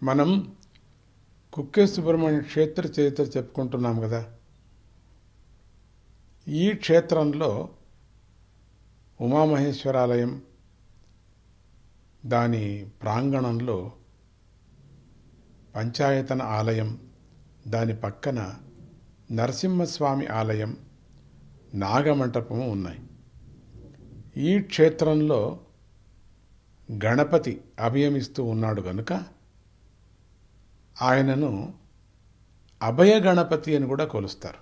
మనం కుక్కే సుబ్రహ్మణ్య క్షేత్ర చరిత్ర చెప్పుకుంటున్నాం కదా. ఈ క్షేత్రంలో ఉమామహేశ్వరాలయం, దాని ప్రాంగణంలో పంచాయతన ఆలయం, దాని పక్కన నరసింహస్వామి ఆలయం, నాగమంటపము ఉన్నాయి. ఈ క్షేత్రంలో గణపతి అభయమిస్తూ ఉన్నాడు గనుక ఆయనను అభయ గణపతి అని కూడా కొలుస్తారు.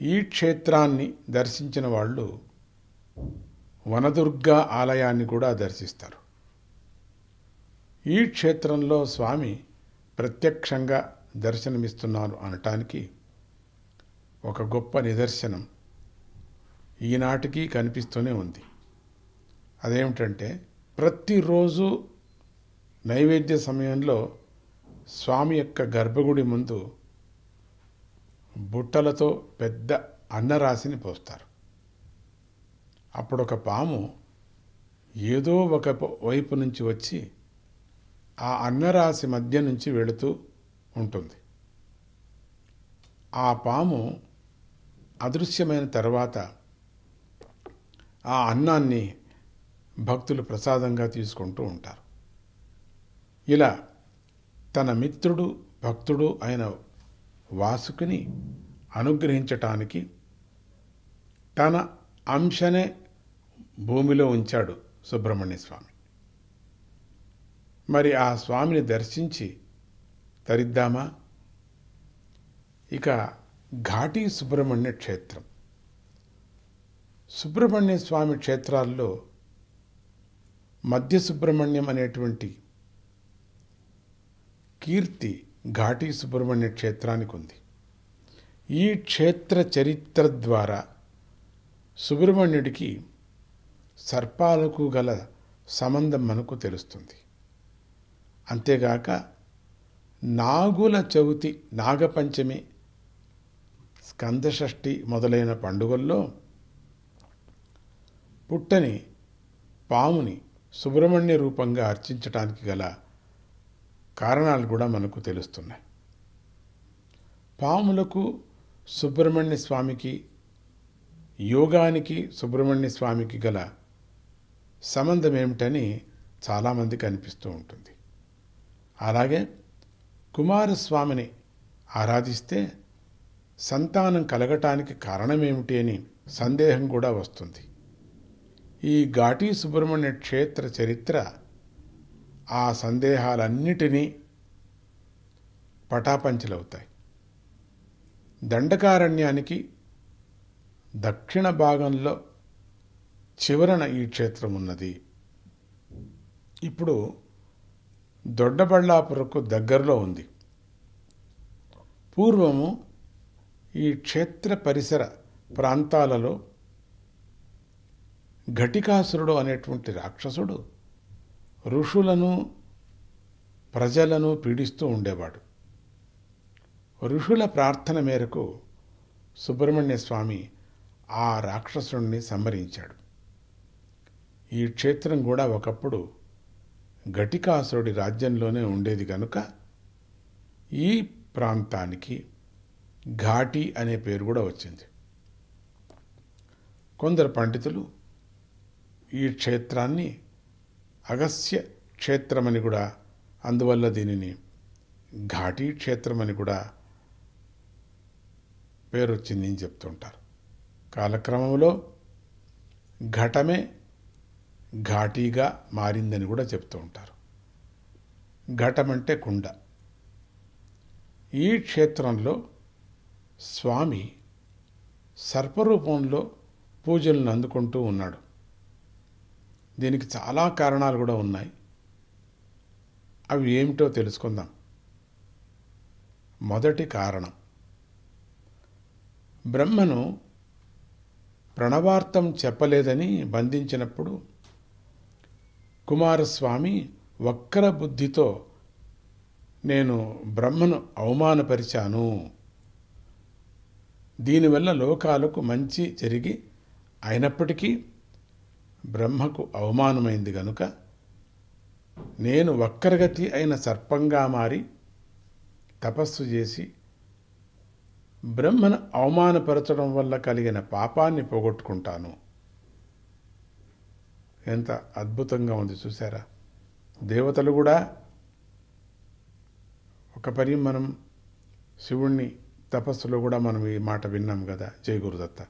ఈ క్షేత్రాన్ని దర్శించిన వాళ్ళు వనదుర్గా ఆలయాన్ని కూడా దర్శిస్తారు. ఈ క్షేత్రంలో స్వామి ప్రత్యక్షంగా దర్శనమిస్తున్నారు అనటానికి ఒక గొప్ప నిదర్శనం ఈనాటికి కనిపిస్తూనే ఉంది. అదేమిటంటే, ప్రతిరోజు నైవేద్య సమయంలో స్వామి యొక్క గర్భగుడి ముందు బుట్టలతో పెద్ద అన్నరాశిని పోస్తారు. అప్పుడు ఒక పాము ఏదో ఒక వైపు నుంచి వచ్చి ఆ అన్నరాశి మధ్య నుంచి వెళుతూ ఉంటుంది. ఆ పాము అదృశ్యమైన తర్వాత ఆ అన్నాన్ని భక్తులు ప్రసాదంగా తీసుకుంటూ ఉంటారు. ఇలా తన మిత్రుడు భక్తుడు అయిన వాసుకిని అనుగ్రహించటానికి తన అంశనే భూమిలో ఉంచాడు సుబ్రహ్మణ్య స్వామి. మరి ఆ స్వామిని దర్శించి తరిద్దామా? ఇక ఘాటీ సుబ్రహ్మణ్య క్షేత్రం. సుబ్రహ్మణ్య స్వామి క్షేత్రాల్లో మధ్య సుబ్రహ్మణ్యం అనేటువంటి కీర్తి ఘాటీ సుబ్రహ్మణ్య క్షేత్రానికి ఉంది. ఈ క్షేత్ర చరిత్ర ద్వారా సుబ్రహ్మణ్యుడికి సర్పాలకు గల సంబంధం మనకు తెలుస్తుంది. అంతేగాక నాగుల చవితి, నాగపంచమి, స్కందషష్ఠి మొదలైన పండుగల్లో పుట్టని పాముని సుబ్రహ్మణ్య రూపంగా అర్చించటానికి గల కారణాలు కూడా మనకు తెలుస్తున్నాయి. పాములకు సుబ్రహ్మణ్య స్వామికి, యోగానికి సుబ్రహ్మణ్య స్వామికి గల సంబంధం ఏమిటని చాలామందికి అనిపిస్తూ ఉంటుంది. అలాగే కుమారస్వామిని ఆరాధిస్తే సంతానం కలగటానికి కారణమేమిటి అని సందేహం కూడా వస్తుంది. ఈ ఘాటీ సుబ్రహ్మణ్య క్షేత్ర చరిత్ర ఆ సందేహాలన్నిటినీ పటాపంచలవుతాయి. దండకారణ్యానికి దక్షిణ భాగంలో చివరన ఈ క్షేత్రం ఉన్నది. ఇప్పుడు దొడ్డబళ్ళాపురకు దగ్గరలో ఉంది. పూర్వము ఈ క్షేత్ర పరిసర ప్రాంతాలలో ఘటికాసురుడు అనేటువంటి రాక్షసుడు ఋషులను, ప్రజలను పీడిస్తూ ఉండేవాడు. ఋషుల ప్రార్థన మేరకు సుబ్రహ్మణ్య స్వామి ఆ రాక్షసుడిని సంహరించాడు. ఈ క్షేత్రం కూడా ఒకప్పుడు ఘటికాసురుడి రాజ్యంలోనే ఉండేది కనుక ఈ ప్రాంతానికి ఘాటీ అనే పేరు కూడా వచ్చింది. కొందరు పండితులు ఈ క్షేత్రాన్ని అగస్త్య క్షేత్రమని కూడా, అందువల్ల దీనిని ఘాటీ క్షేత్రమని కూడా పేరు వచ్చింది అని చెప్తుంటారు. కాలక్రమంలో ఘటమే ఘాటీగా మారిందని కూడా చెప్తూ ఉంటారు. ఘటం అంటే కుండ. ఈ క్షేత్రంలో స్వామి సర్పరూపంలో పూజలను అందుకుంటూ ఉన్నాడు. దీనికి చాలా కారణాలు కూడా ఉన్నాయి. అవి ఏమిటో తెలుసుకుందాం. మొదటి కారణం, బ్రహ్మను ప్రణవార్థం చెప్పలేదని బంధించినప్పుడు కుమారస్వామి వక్ర బుద్ధితో నేను బ్రహ్మను అవమానపరిచాను, దీనివల్ల లోకాలకు మంచి జరిగి అయినప్పటికీ బ్రహ్మకు అవమానమైంది గనుక నేను వక్రగతి అయిన సర్పంగా మారి తపస్సు చేసి బ్రహ్మను అవమానపరచడం వల్ల కలిగిన పాపాన్ని పోగొట్టుకుంటాను. ఎంత అద్భుతంగా ఉంది చూసారా. దేవతలు కూడా ఒక పరి మనం శివుణ్ణి తపస్సులో కూడా మనం ఈ మాట విన్నాం కదా. జై గురుదత్త.